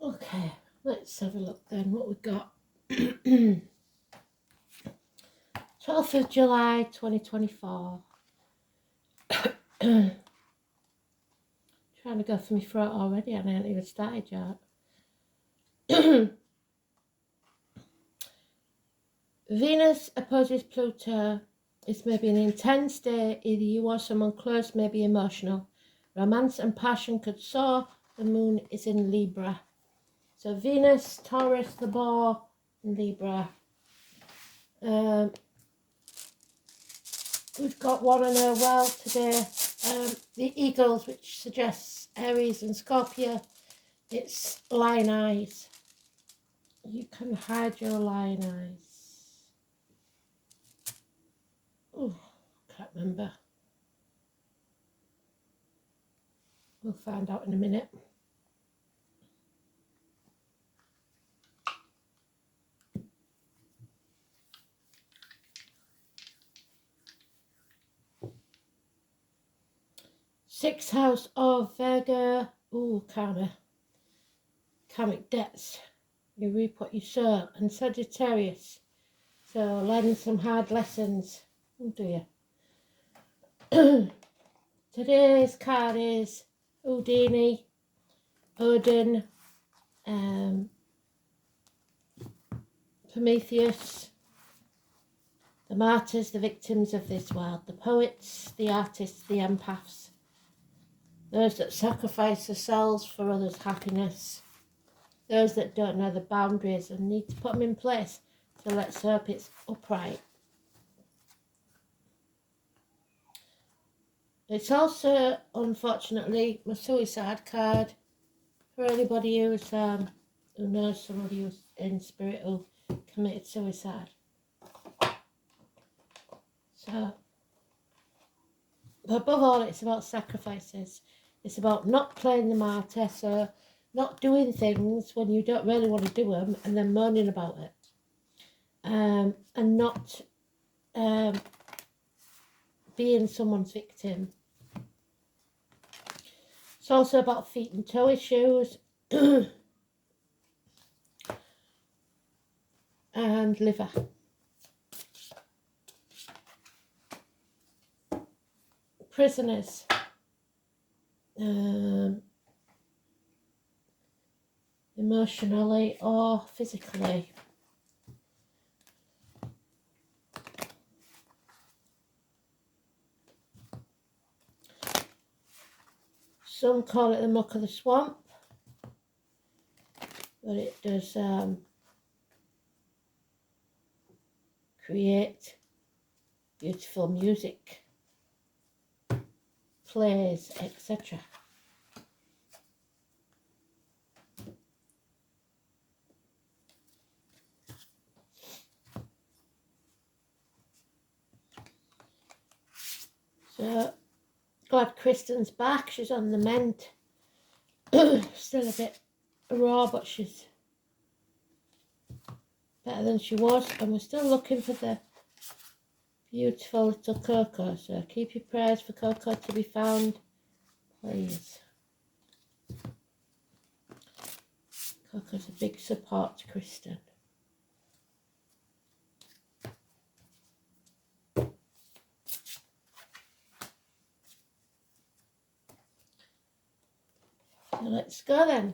Okay, let's have a look then what we've got. 12th of July 2024. Trying to go for my throat already and I haven't even started yet. Venus opposes Pluto. It's maybe an intense day. Either you or someone close may be emotional. Romance and passion could soar. The moon is in Libra. So Venus, Taurus, the boar, and Libra. We've got one on our well today. The eagles, which suggests Aries and Scorpio. It's lion eyes. You can hide your lion eyes. Oh, can't remember. We'll find out in a minute. Sixth house of Virgo. Ooh, karma. Karmic debts. You reap what you sow. And Sagittarius. So learning some hard lessons. Oh dear. Today's card is Houdini, Odin, Prometheus, the martyrs, the victims of this world, the poets, the artists, the empaths, those that sacrifice themselves for others' happiness, those that don't know the boundaries and need to put them in place. So let's hope it's upright. It's also, unfortunately, my suicide card for anybody who knows somebody who's in spirit who committed suicide. So, but above all, it's about sacrifices. It's about not playing the martyr, so not doing things when you don't really want to do them and then moaning about it. And not being someone's victim. It's also about feet and toe issues and liver. Prisoners. Emotionally or physically. Some call it the muck of the swamp, but it does create beautiful music, plays, etc. So, glad Kristen's back. She's on the mend. Still a bit raw, but she's better than she was. And we're still looking for the beautiful little Coco. So keep your prayers for Coco to be found, please. Coco's a big support to Kristen. So let's go then.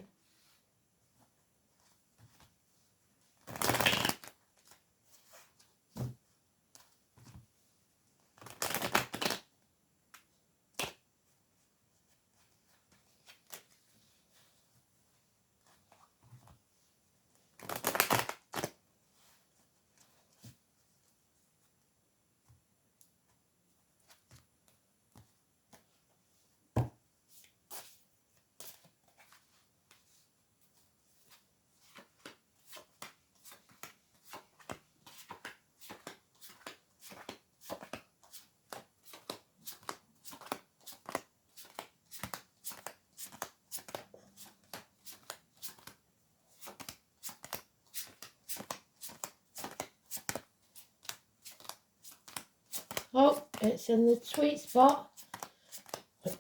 Oh, it's in the sweet spot.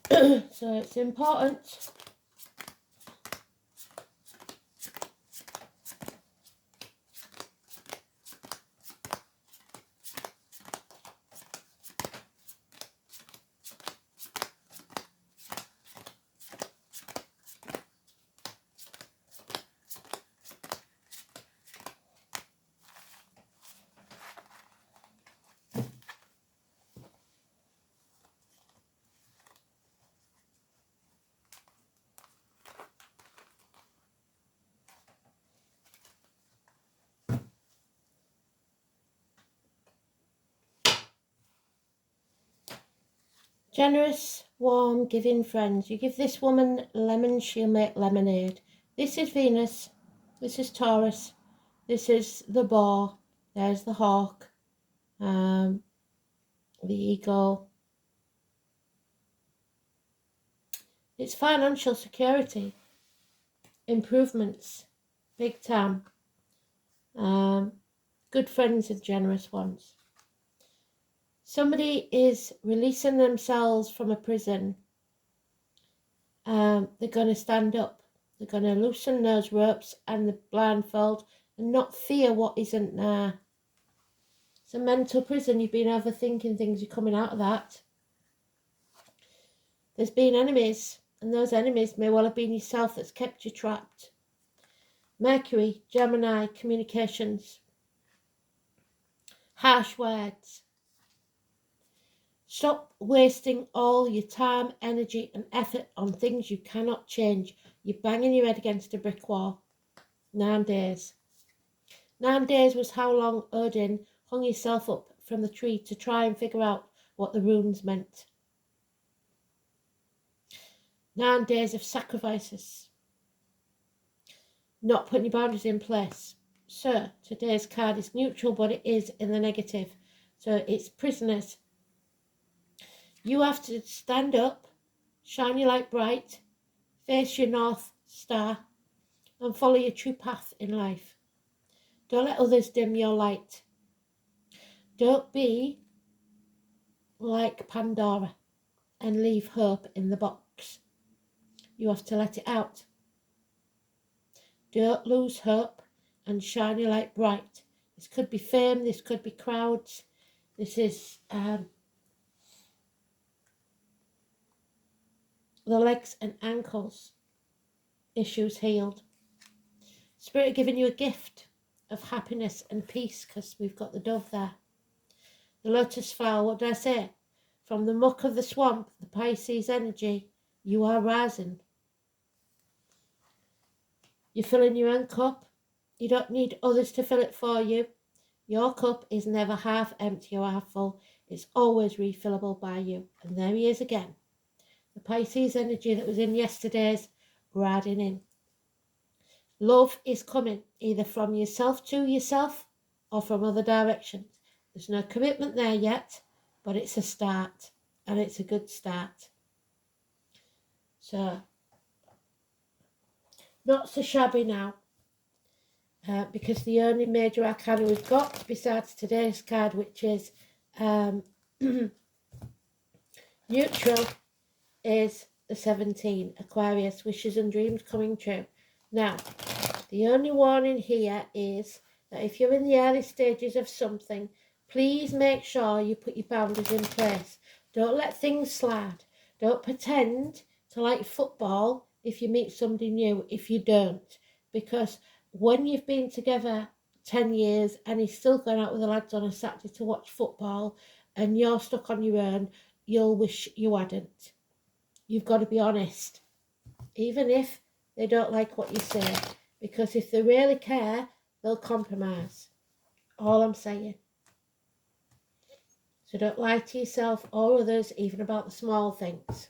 So it's important Generous, warm, giving friends. You give this woman lemon, she'll make lemonade. This is Venus. This is Taurus. This is the boar. There's the hawk. The eagle. It's financial security. Improvements. Big time. Good friends and generous ones. Somebody is releasing themselves from a prison. They're going to stand up. They're going to loosen those ropes and the blindfold and not fear what isn't there. It's a mental prison. You've been overthinking things. You're coming out of that. There's been enemies, and those enemies may well have been yourself that's kept you trapped. Mercury, Gemini, communications. Harsh words. Stop wasting all your time, energy and effort on things you cannot change. You're banging your head against a brick wall. 9 days. 9 days was how long Odin hung himself up from the tree to try and figure out what the runes meant. 9 days of sacrifices. Not putting your boundaries in place. So, today's card is neutral, but it is in the negative. So, it's prisoners. You have to stand up, shine your light bright, face your North Star, and follow your true path in life. Don't let others dim your light. Don't be like Pandora and leave hope in the box. You have to let it out. Don't lose hope and shine your light bright. This could be fame, this could be crowds, this is the legs and ankles issues healed. Spirit giving you a gift of happiness and peace because we've got the dove there. The lotus flower, what did I say? From the muck of the swamp, the Pisces energy, you are rising. You're filling your own cup. You don't need others to fill it for you. Your cup is never half empty or half full. It's always refillable by you. And there he is again. The Pisces energy that was in yesterday's riding in. Love is coming either from yourself to yourself or from other directions. There's no commitment there yet, but it's a start and it's a good start. So, not so shabby now. Because the only major arcana we've got besides today's card, which is neutral, is the 17, Aquarius, wishes and dreams coming true. Now, the only warning here is that if you're in the early stages of something, please make sure you put your boundaries in place. Don't let things slide. Don't pretend to like football if you meet somebody new, if you don't. Because when you've been together 10 years and he's still going out with the lads on a Saturday to watch football and you're stuck on your own, you'll wish you hadn't. You've got to be honest, even if they don't like what you say, because if they really care, they'll compromise. All I'm saying. So don't lie to yourself or others, even about the small things.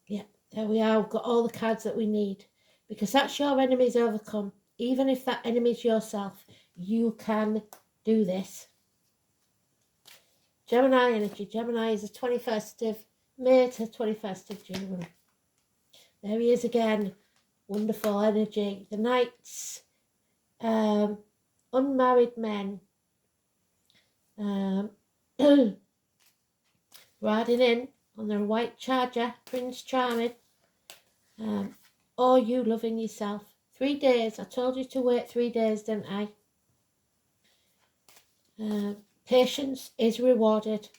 Yeah, there we are. We've got all the cards that we need, because that's your enemy's overcome. Even if that enemy's yourself, you can do this. Gemini energy. Gemini is the 21st of May to 21st of June. There he is again. Wonderful energy. The Knights. Unmarried men. Riding in on their white charger. Prince Charming. Or you loving yourself. 3 days. I told you to wait 3 days, didn't I? Patience is rewarded.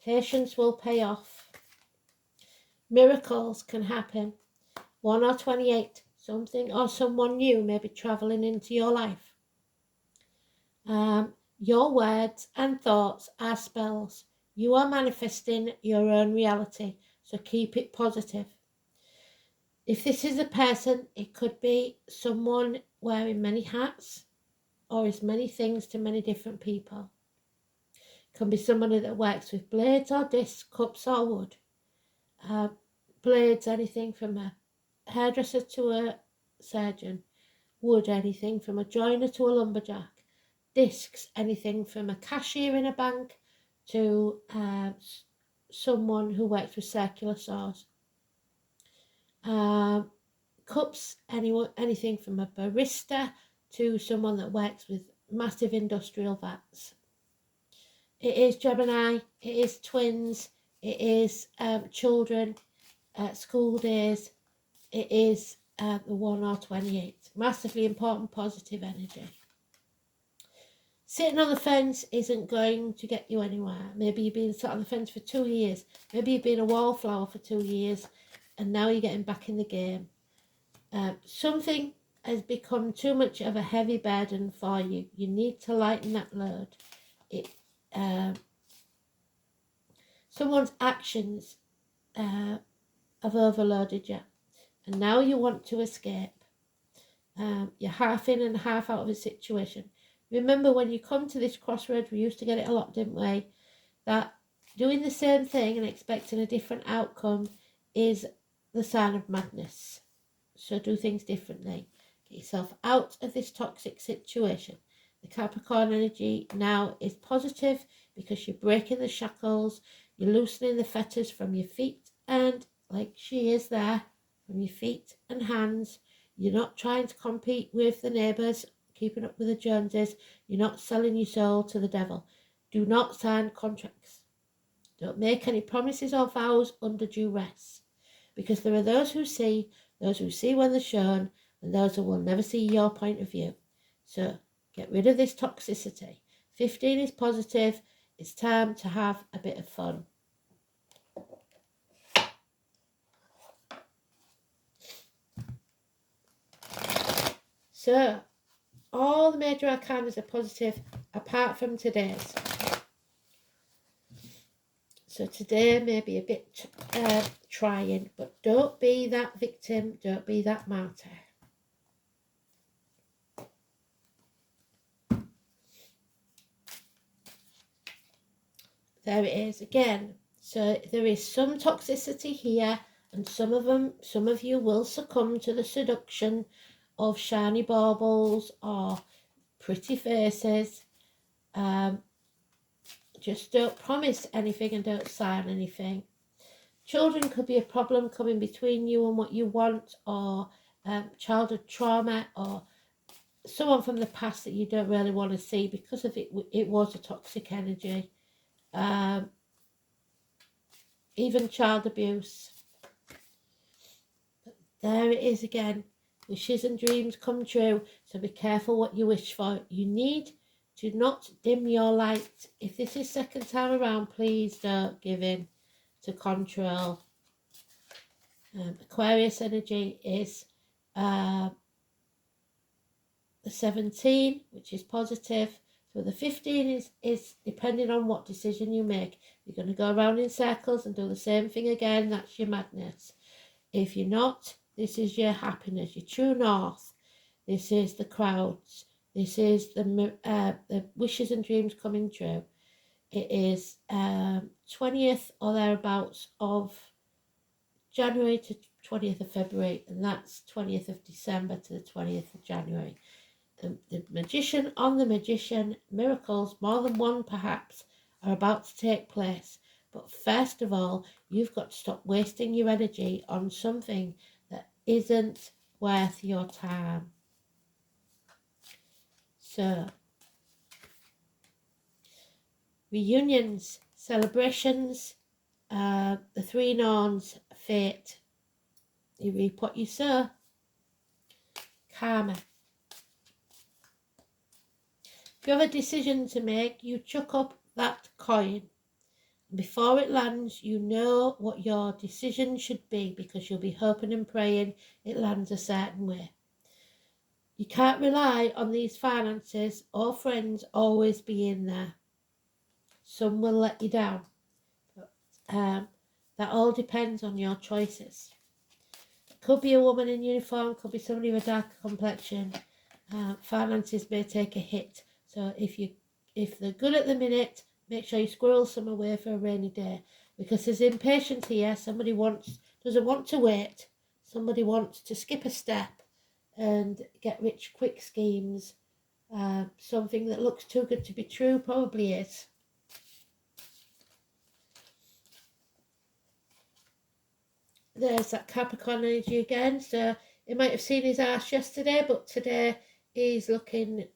Patience will pay off. Miracles can happen. 1 or 28. Something or someone new may be travelling into your life. Your words and thoughts are spells. You are manifesting your own reality, so keep it positive. If this is a person, it could be someone wearing many hats or is many things to many different people. Can be somebody that works with blades or discs, cups or wood. Blades, anything from a hairdresser to a surgeon. Wood, anything from a joiner to a lumberjack. Discs, anything from a cashier in a bank to someone who works with circular saws. Cups, anything from a barista to someone that works with massive industrial vats. It is Gemini, it is twins, it is children, school days, it is the 1 or 28. Massively important positive energy. Sitting on the fence isn't going to get you anywhere. Maybe you've been sat on the fence for 2 years. Maybe you've been a wallflower for 2 years and now you're getting back in the game. Something has become too much of a heavy burden for you. You need to lighten that load. Someone's actions have overloaded you. And now you want to escape. You're half in and half out of a situation. Remember, when you come to this crossroad, we used to get it a lot, didn't we? That doing the same thing and expecting a different outcome is the sign of madness. So do things differently. Get yourself out of this toxic situation. The Capricorn energy now is positive because you're breaking the shackles, you're loosening the fetters from your feet and, like she is there, from your feet and hands. You're not trying to compete with the neighbours, keeping up with the Joneses. You're not selling your soul to the devil. Do not sign contracts. Don't make any promises or vows under duress, because there are those who see when they're shown, and those who will never see your point of view. So get rid of this toxicity. 15 is positive. It's time to have a bit of fun. So all the major arcana are positive apart from today's. So today may be a bit trying, but don't be that victim, don't be that martyr. There it is again. So there is some toxicity here, and some of you will succumb to the seduction of shiny baubles or pretty faces. Just don't promise anything and don't sign anything. Children could be a problem coming between you and what you want, or childhood trauma, or someone from the past that you don't really want to see because of it. It was a toxic energy. Even child abuse. But there it is again. Wishes and dreams come true. So be careful what you wish for. You need to not dim your light. If this is second time around, please don't give in to control. Aquarius energy is the 17, which is positive. So the 15 is depending on what decision you make. You're going to go around in circles and do the same thing again. That's your madness. If you're not, this is your happiness, your true north. This is the crowds. This is the wishes and dreams coming true. It is 20th or thereabouts of January to 20th of February, and that's 20th of December to the 20th of January. The magician on the magician, miracles, more than one perhaps, are about to take place. But first of all, you've got to stop wasting your energy on something that isn't worth your time. So, reunions, celebrations, the three norns, fate. You reap what you sow. Karma. If you have a decision to make, you chuck up that coin. Before it lands, you know what your decision should be, because you'll be hoping and praying it lands a certain way. You can't rely on these finances or friends always being there. Some will let you down. But, that all depends on your choices. It could be a woman in uniform, could be somebody with a darker complexion. Finances may take a hit. So if they're good at the minute, make sure you squirrel some away for a rainy day, because there's impatience here. Somebody doesn't want to wait. Somebody wants to skip a step and get rich quick schemes. Something that looks too good to be true probably is. There's that Capricorn energy again. So he might have seen his arse yesterday, but today he's looking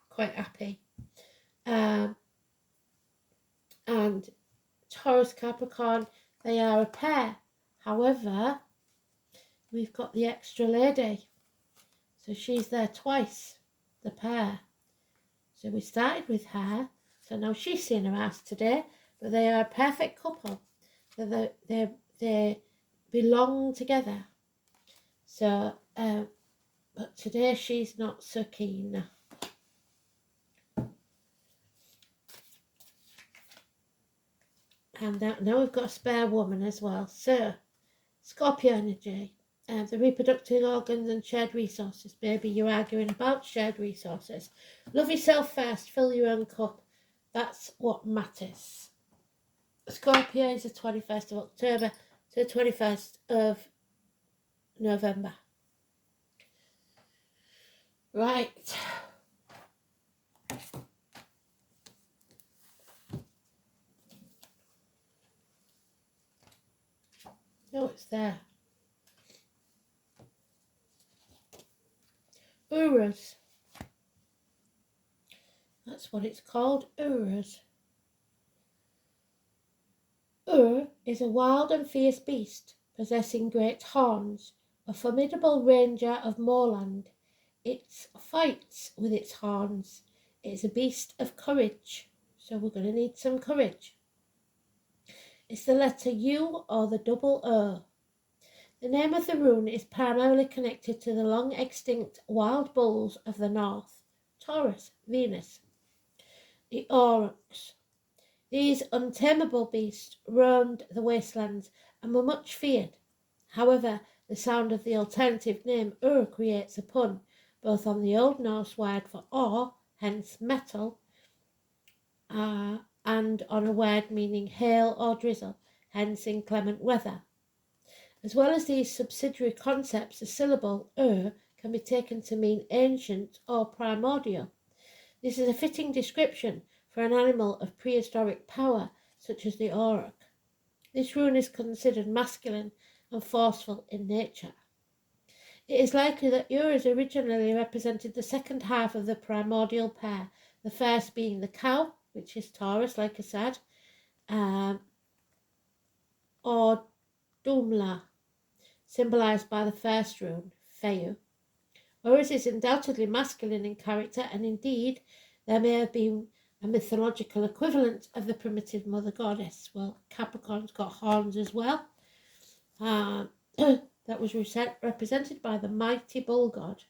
quite happy. And Taurus, Capricorn, they are a pair. However, we've got the extra lady. So she's there twice, the pair. So we started with her. So now she's seen her ass today, but they are a perfect couple. So they belong together. So, but today she's not so keen. And now we've got a spare woman as well. So, Scorpio energy. The reproductive organs and shared resources. Maybe you're arguing about shared resources. Love yourself first. Fill your own cup. That's what matters. Scorpio is the 21st of October to the 21st of November. Right. No, it's there. Urus. That's what it's called, Urus. Is a wild and fierce beast, possessing great horns, a formidable ranger of moorland. It fights with its horns. It's a beast of courage, so we're going to need some courage. It's the letter U or the double O. The name of the rune is primarily connected to the long extinct wild bulls of the north, Taurus, Venus. The aurochs. These untamable beasts roamed the wastelands and were much feared. However, the sound of the alternative name Ur creates a pun, both on the Old Norse word for ore, hence metal, and on a word meaning hail or drizzle, hence inclement weather. As well as these subsidiary concepts, the syllable Ur can be taken to mean ancient or primordial. This is a fitting description for an animal of prehistoric power, such as the auroch. This rune is considered masculine and forceful in nature. It is likely that Urus originally represented the second half of the primordial pair, the first being the cow, which is Taurus, like I said, or Dumla, symbolised by the first rune, Feu. Urus is undoubtedly masculine in character, and indeed there may have been a mythological equivalent of the primitive mother goddess. Well, Capricorn's got horns as well. That was represented by the mighty bull god.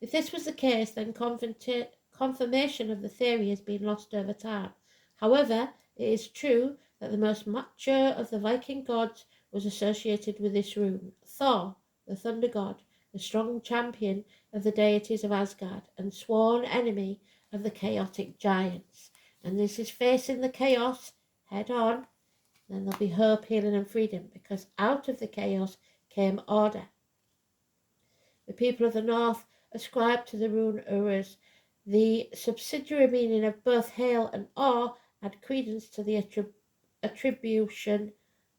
If this was the case, then confirmation of the theory has been lost over time. However, it is true that the most mature of the Viking gods was associated with this rune, Thor, the thunder god, the strong champion of the deities of Asgard, and sworn enemy of the chaotic giants. And this is facing the chaos head on. Then there'll be hope, healing and freedom, because out of the chaos came order. The people of the north ascribed to the rune Urus the subsidiary meaning of both hail and awe, add credence to the attribution,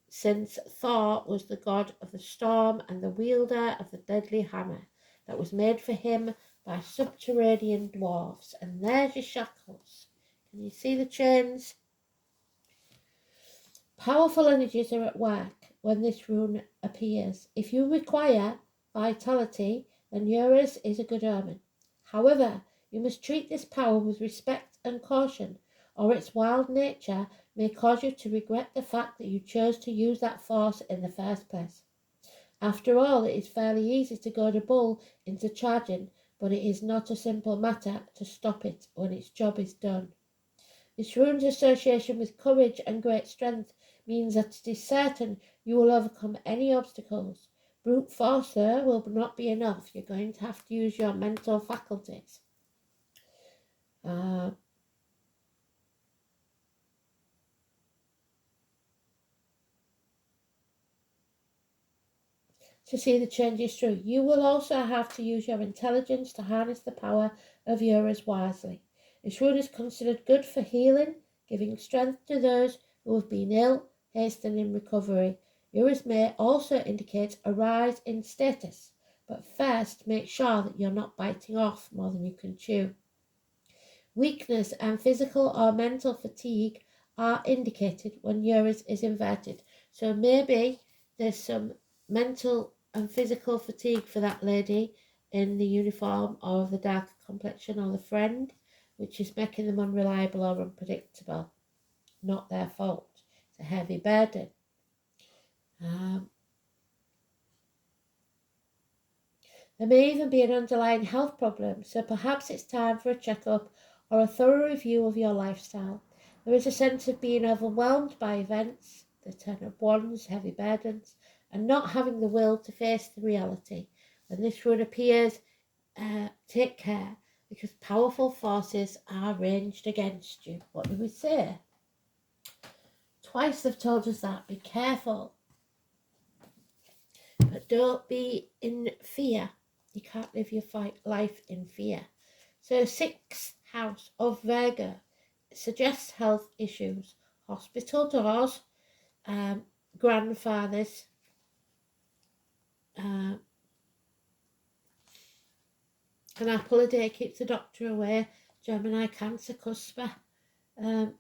since Thor was the god of the storm and the wielder of the deadly hammer that was made for him by subterranean dwarfs. And there's your shackles. Can you see the chains? Powerful energies are at work when this rune appears. If you require vitality, then Urus is a good omen. However, you must treat this power with respect and caution, or its wild nature may cause you to regret the fact that you chose to use that force in the first place. After all, it is fairly easy to goad a bull into charging, but it is not a simple matter to stop it when its job is done. This rune's association with courage and great strength means that it is certain you will overcome any obstacles. Brute force, though, will not be enough. You're going to have to use your mental faculties. to see the changes through. You will also have to use your intelligence to harness the power of Uranus wisely. This rune is considered good for healing, giving strength to those who have been ill, hastening recovery. Uranus may also indicate a rise in status, but first make sure that you're not biting off more than you can chew. Weakness and physical or mental fatigue are indicated when Uranus is inverted. So maybe there's some mental and physical fatigue for that lady in the uniform or the dark complexion or the friend, which is making them unreliable or unpredictable. Not their fault. It's a heavy burden. There may even be an underlying health problem, so perhaps it's time for a checkup or a thorough review of your lifestyle. There is a sense of being overwhelmed by events, the Ten of Wands, heavy burdens, and not having the will to face the reality. When this rune appears, take care, because powerful forces are ranged against you. What do we say? Twice they've told us that. Be careful. But don't be in fear. You can't live your life in fear. So 6th house of Virgo suggests health issues, hospital doors, grandfathers, an apple a day keeps the doctor away, Gemini, Cancer, cusper,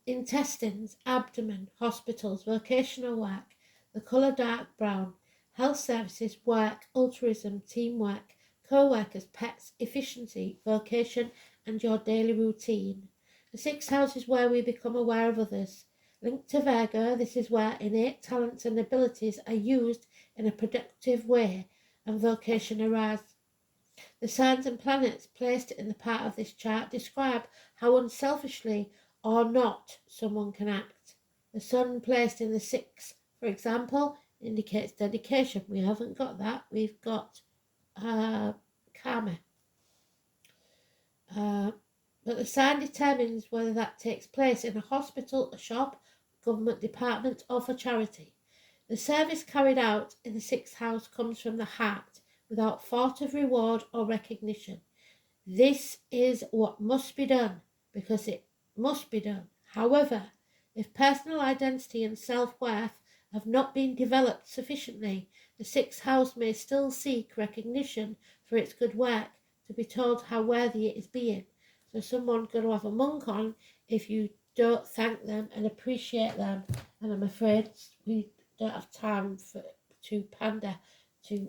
intestines, abdomen, hospitals, vocational work, the colour dark brown, health services, work, altruism, teamwork, co-workers, pets, efficiency, vocation, and your daily routine. The 6th house is where we become aware of others. Linked to Virgo, this is where innate talents and abilities are used in a productive way and vocation arises. The signs and planets placed in the part of this chart describe how unselfishly or not someone can act. The sun placed in the 6th, for example, indicates dedication. We haven't got that. We've got karma. But the sign determines whether that takes place in a hospital, a shop, government department, or for charity. The service carried out in the 6th house comes from the heart, without thought of reward or recognition. This is what must be done, because it must be done. However, if personal identity and self-worth have not been developed sufficiently, the 6th house may still seek recognition for its good work, to be told how worthy it is being. So someone's going to have a monk on if you don't thank them and appreciate them. And I'm afraid we don't have time to pander to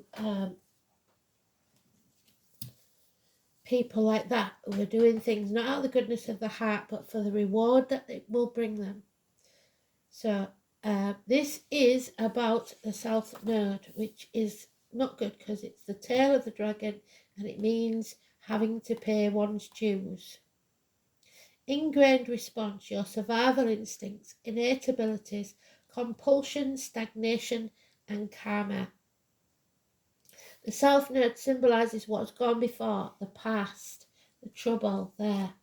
people like that who are doing things not out of the goodness of the heart, but for the reward that it will bring them. So this is about the South Node, which is not good because it's the tail of the dragon and it means having to pay one's dues. Ingrained response, your survival instincts, innate abilities, compulsion, stagnation, and karma. The South Node symbolises what's gone before, the past, the trouble there.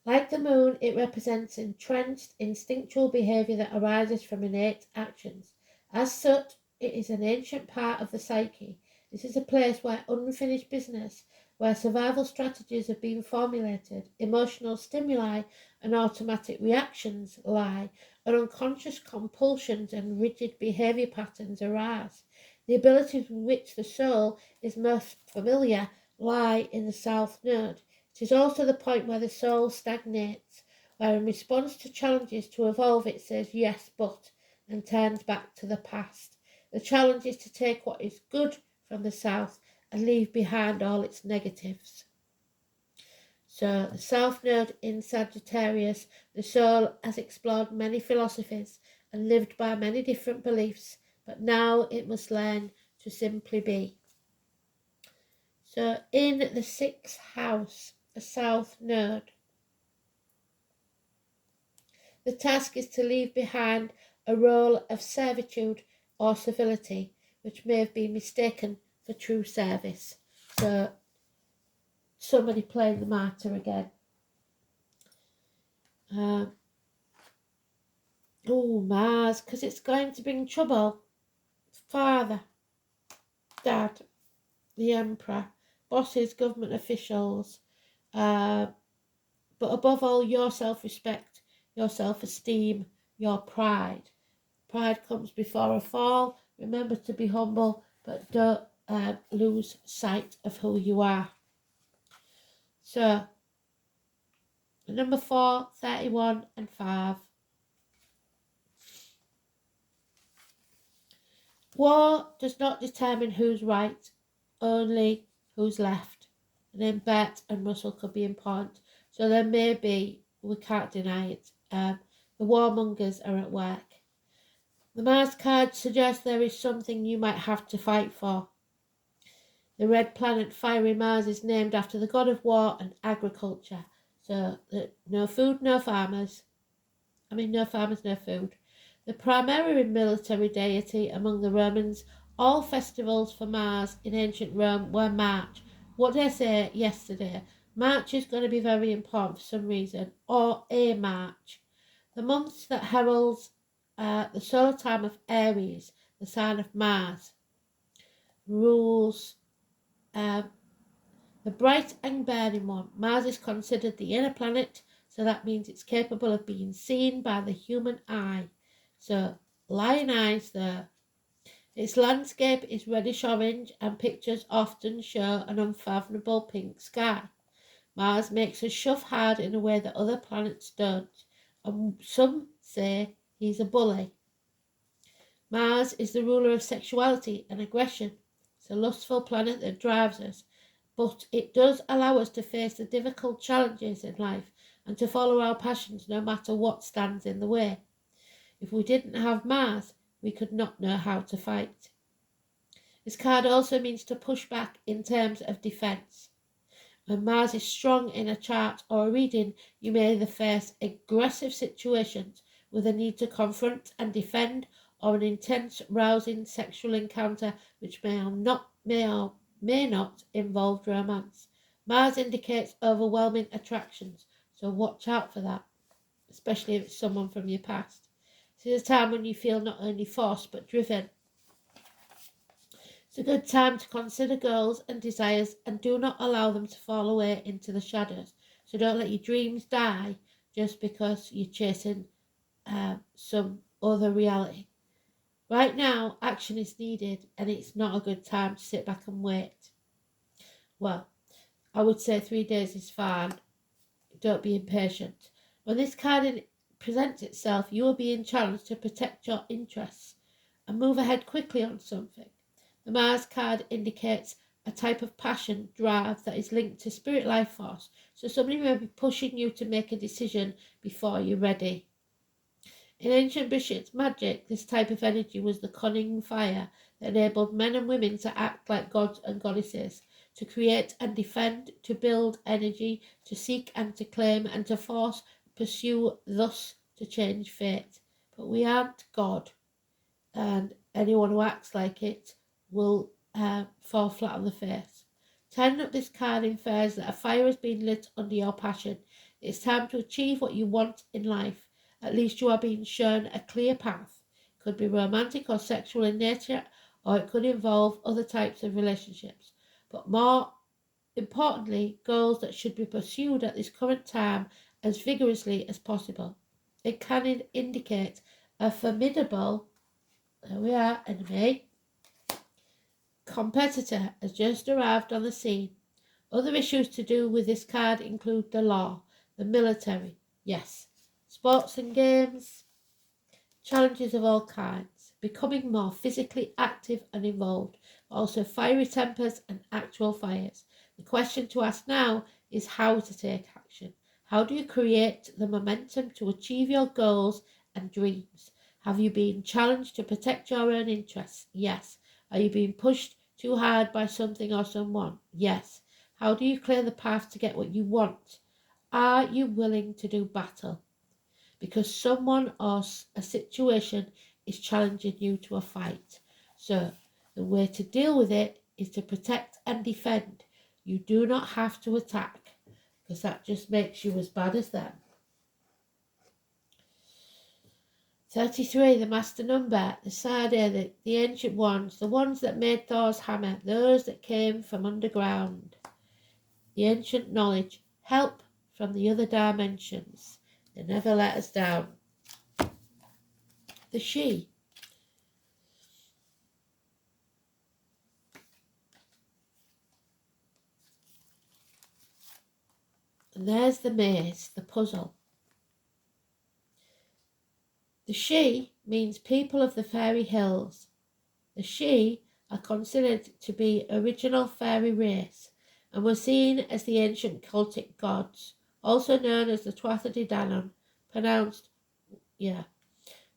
Like the moon, it represents entrenched instinctual behaviour that arises from innate actions. As such, it is an ancient part of the psyche. This is a place where unfinished business, where survival strategies have been formulated, emotional stimuli and automatic reactions lie, and unconscious compulsions and rigid behaviour patterns arise. The abilities with which the soul is most familiar lie in the South Node. It is also the point where the soul stagnates, where in response to challenges to evolve it says yes but and turns back to the past. The challenge is to take what is good from the South and leave behind all its negatives. So the South Node in Sagittarius, the soul has explored many philosophies and lived by many different beliefs, but now it must learn to simply be. So in the 6th house, the South Node, the task is to leave behind a role of servitude or civility, which may have been mistaken for true service. So somebody playing the martyr again. Mars, because it's going to bring trouble. father, dad, the emperor, bosses, government officials, but above all, your self-respect, your self-esteem, your pride. Pride comes before a fall. Remember to be humble, but don't lose sight of who you are. So, number 4, 31 and 5. War does not determine who's right, only who's left. And then Bet and Russell could be important. So there may be, we can't deny it, the warmongers are at work. The Mars card suggests there is something you might have to fight for. The red planet Fiery Mars is named after the god of war and agriculture. So no food, no farmers. No farmers, no food. The primary military deity among the Romans. All festivals for Mars in ancient Rome were March. What did I say yesterday? March is going to be very important for some reason, or a March. The month that heralds the solar time of Aries, the sign of Mars, rules the bright and burning one. Mars is considered the inner planet, so that means it's capable of being seen by the human eye. So, lion eyes there. Its landscape is reddish-orange and pictures often show an unfathomable pink sky. Mars makes us shove hard in a way that other planets don't, and some say he's a bully. Mars is the ruler of sexuality and aggression. It's a lustful planet that drives us, but it does allow us to face the difficult challenges in life and to follow our passions no matter what stands in the way. If we didn't have Mars, we could not know how to fight. This card also means to push back in terms of defence. When Mars is strong in a chart or a reading, you may either face aggressive situations with a need to confront and defend, or an intense, rousing sexual encounter which may not involve romance. Mars indicates overwhelming attractions, so watch out for that, especially if it's someone from your past. This is a time when you feel not only forced but driven. It's a good time to consider goals and desires and do not allow them to fall away into the shadows. So don't let your dreams die just because you're chasing some other reality. Right now, action is needed and it's not a good time to sit back and wait. Well, I would say 3 days is fine. Don't be impatient. When this card presents itself, you are being challenged to protect your interests and move ahead quickly on something. The Mars card indicates a type of passion, drive that is linked to spirit life force. So somebody may be pushing you to make a decision before you're ready. In ancient British magic, this type of energy was the cunning fire that enabled men and women to act like gods and goddesses, to create and defend, to build energy, to seek and to claim, and to force, pursue, thus to change fate. But we aren't God, and anyone who acts like it will fall flat on the face. Turning up this card infers that a fire has been lit under your passion. It's time to achieve what you want in life. At least you are being shown a clear path. It could be romantic or sexual in nature, or it could involve other types of relationships. But more importantly, goals that should be pursued at this current time as vigorously as possible. It can indicate a formidable, there we are, enemy, competitor has just arrived on the scene. Other issues to do with this card include the law, the military, yes, sports and games, challenges of all kinds, becoming more physically active and involved, but also fiery tempers and actual fires. The question to ask now is how to take action. How do you create the momentum to achieve your goals and dreams? Have you been challenged to protect your own interests? Yes. Are you being pushed too hard by something or someone? Yes. How do you clear the path to get what you want? Are you willing to do battle? Because someone or a situation is challenging you to a fight. So the way to deal with it is to protect and defend. You do not have to attack, because that just makes you as bad as them. 33, the master number, the Sade, the ancient ones, the ones that made Thor's hammer, those that came from underground. The ancient knowledge, help from the other dimensions. They never let us down. The she. And there's the maze, the puzzle. The she means people of the fairy hills. The she are considered to be original fairy race and were seen as the ancient cultic gods, also known as the Tuatha De Danann,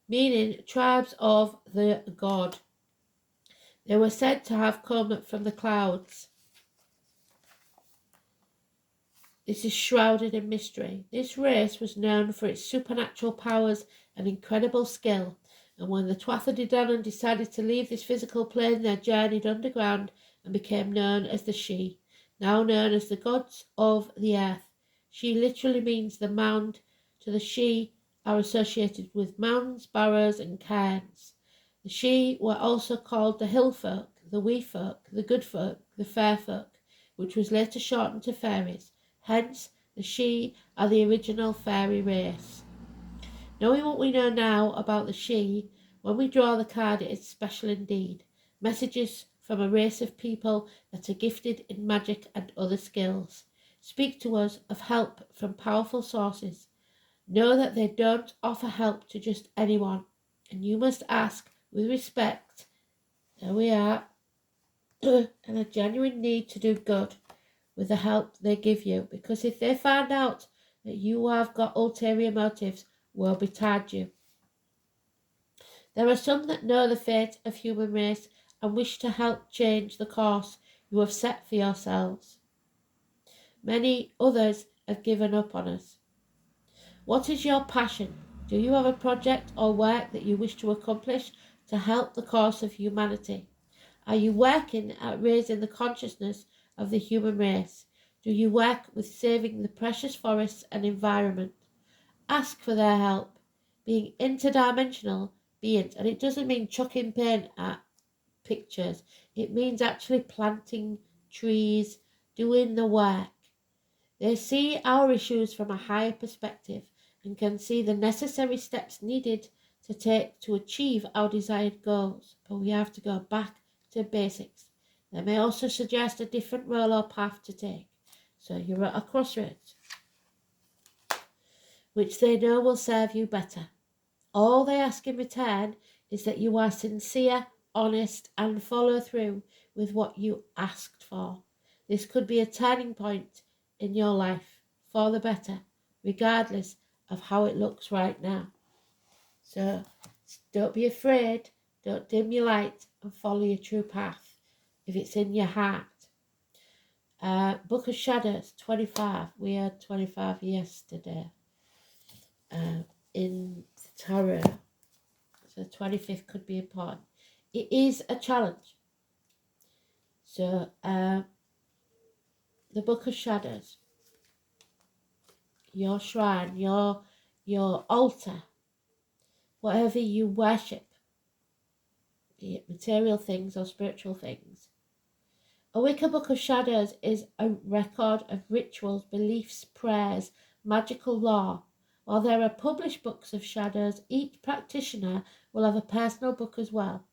meaning tribes of the god. They were said to have come from the clouds. This is shrouded in mystery. This race was known for its supernatural powers and incredible skill, and when the Tuatha De Danann decided to leave this physical plane, they journeyed underground and became known as the She, now known as the gods of the earth. She literally means the mound. To the She are associated with mounds, barrows, and cairns. The She were also called the hill folk, the wee folk, the good folk, the fair folk, which was later shortened to fairies. Hence, the she are the original fairy race. Knowing what we know now about the she, when we draw the card, it is special indeed. Messages from a race of people that are gifted in magic and other skills. Speak to us of help from powerful sources. Know that they don't offer help to just anyone, and you must ask with respect, there we are, and a genuine need to do good with the help they give you, because if they find out that you have got ulterior motives, woe betide you. There are some that know the fate of human race and wish to help change the course you have set for yourselves. Many others have given up on us. What is your passion? Do you have a project or work that you wish to accomplish to help the course of humanity? Are you working at raising the consciousness of the human race? Do you work with saving the precious forests and environment? Ask for their help. Being interdimensional beings, and it doesn't mean chucking paint at pictures. It means actually planting trees, doing the work. They see our issues from a higher perspective and can see the necessary steps needed to take to achieve our desired goals. But we have to go back to basics. They may also suggest a different role or path to take. So you're at a crossroads, which they know will serve you better. All they ask in return is that you are sincere, honest, and follow through with what you asked for. This could be a turning point in your life for the better, regardless of how it looks right now. So don't be afraid, don't dim your light, and follow your true path if it's in your heart. Book of Shadows, 25. We had 25 yesterday in the tarot. So 25th could be important. It is a challenge. So the Book of Shadows, your shrine, your altar, whatever you worship, be it material things or spiritual things. A Wicca Book of Shadows is a record of rituals, beliefs, prayers, magical law. While there are published books of shadows, each practitioner will have a personal book as well.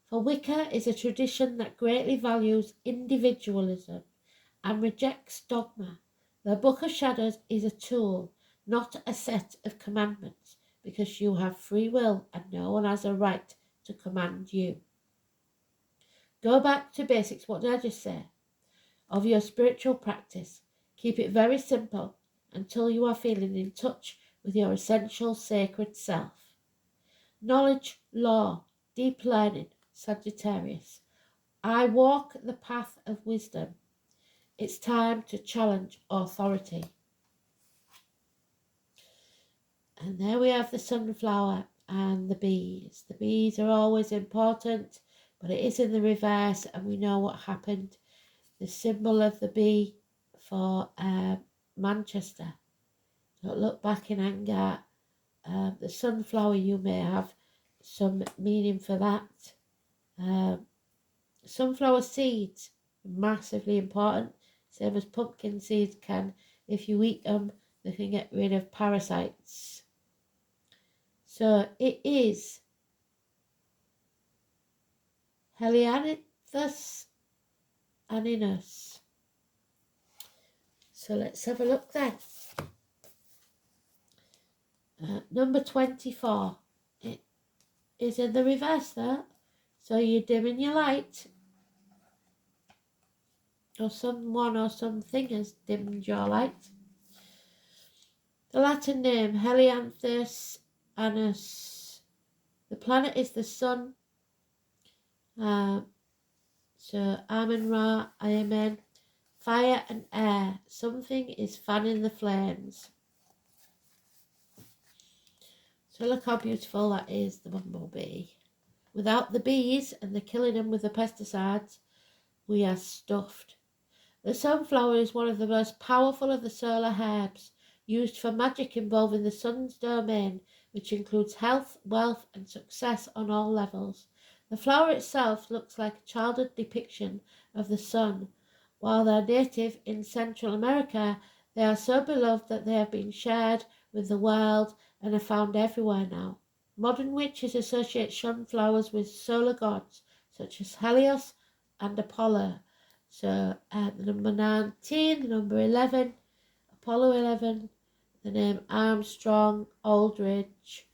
For Wicca is a tradition that greatly values individualism and rejects dogma. The Book of Shadows is a tool, not a set of commandments, because you have free will and no one has a right to command you. Go back to basics, what did I just say? Of your spiritual practice. Keep it very simple until you are feeling in touch with your essential sacred self. Knowledge, law, deep learning, Sagittarius. I walk the path of wisdom. It's time to challenge authority. And there we have the sunflower and the bees. The bees are always important, but it is in the reverse, and we know what happened. The symbol of the bee for Manchester. Don't look back in anger The sunflower, you may have some meaning for that. Sunflower seeds, massively important, same as pumpkin seeds can. If you eat them, they can get rid of parasites. So it is Helianthus aninus. So let's have a look then. Number 24. It is in the reverse there. So you're dimming your light. Or someone or something has dimmed your light. The Latin name, Helianthus annus. The planet is the sun. So Amen-Ra, Amen. Fire and air. Something is fanning the flames. So look how beautiful that is, the bumblebee. Without the bees and the killing them with the pesticides, we are stuffed. The sunflower is one of the most powerful of the solar herbs, used for magic involving the sun's domain, which includes health, wealth, and success on all levels. The flower itself looks like a childhood depiction of the sun. While they're native in Central America, they are so beloved that they have been shared with the world and are found everywhere now. Modern witches associate sunflowers with solar gods such as Helios and Apollo. So the number 19, the number 11, Apollo 11, the name Armstrong, Aldridge,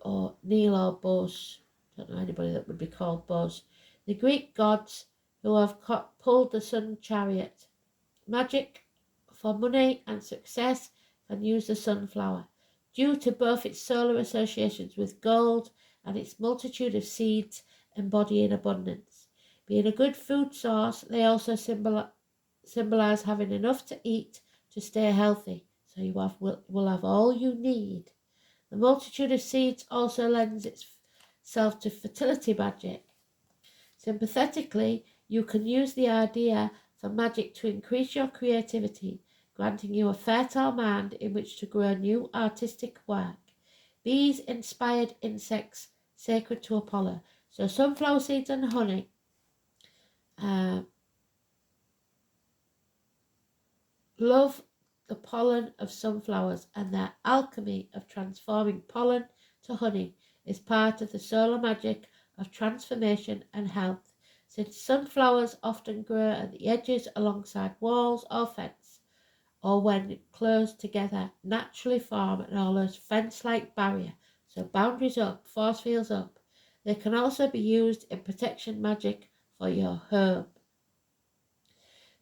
or Neil or Buzz. Don't know anybody that would be called Buzz. The Greek gods who have pulled the sun chariot. Magic for money and success can use the sunflower, due to both its solar associations with gold and its multitude of seeds embodying abundance. Being a good food source, they also symbolize having enough to eat to stay healthy, so you will have all you need. The multitude of seeds also lends itself to fertility magic. Sympathetically, you can use the idea for magic to increase your creativity, granting you a fertile mind in which to grow new artistic work. Bees inspired insects sacred to Apollo. So sunflower seeds and honey. Love the pollen of sunflowers, and their alchemy of transforming pollen to honey is part of the solar magic of transformation and health. Since sunflowers often grow at the edges alongside walls or fence, or when close together naturally form an almost fence-like barrier, so boundaries up, force fields up. They can also be used in protection magic for your home.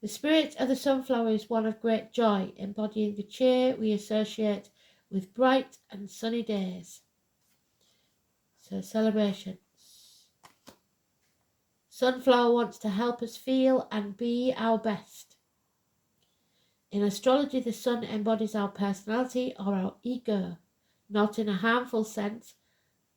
The spirit of the sunflower is one of great joy, embodying the cheer we associate with bright and sunny days. So celebrations. Sunflower wants to help us feel and be our best. In astrology, the sun embodies our personality or our ego, not in a harmful sense,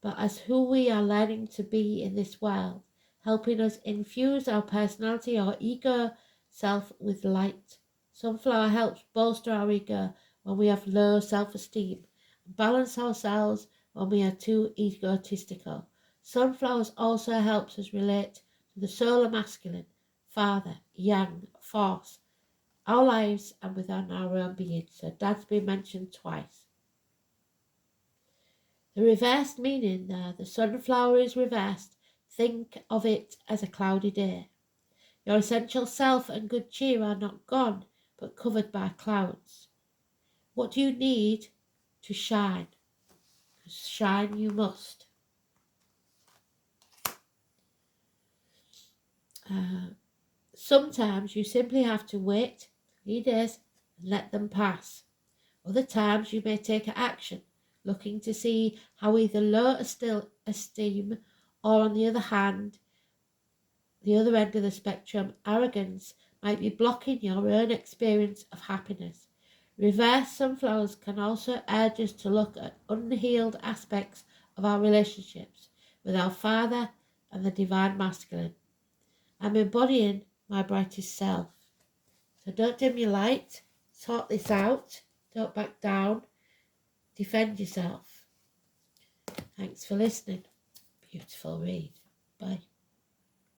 but as who we are learning to be in this world, helping us infuse our personality or ego self with light. Sunflower helps bolster our ego when we have low self-esteem, and balance ourselves when we are too egotistical. Sunflowers also helps us relate to the solar masculine, father, yang, force, our lives and within our own being. So Dad's been mentioned twice. The reversed meaning there, the sunflower is reversed. Think of it as a cloudy day. Your essential self and good cheer are not gone, but covered by clouds. What do you need to shine? Because shine you must. Sometimes you simply have to wait 3 days and let them pass. Other times you may take action, looking to see how either low esteem or, on the other hand, the other end of the spectrum, arrogance, might be blocking your own experience of happiness. Reverse sunflowers can also urge us to look at unhealed aspects of our relationships with our Father and the Divine Masculine. I'm embodying my brightest self. So don't dim your light, sort this out, don't back down, defend yourself. Thanks for listening. Beautiful read. Bye.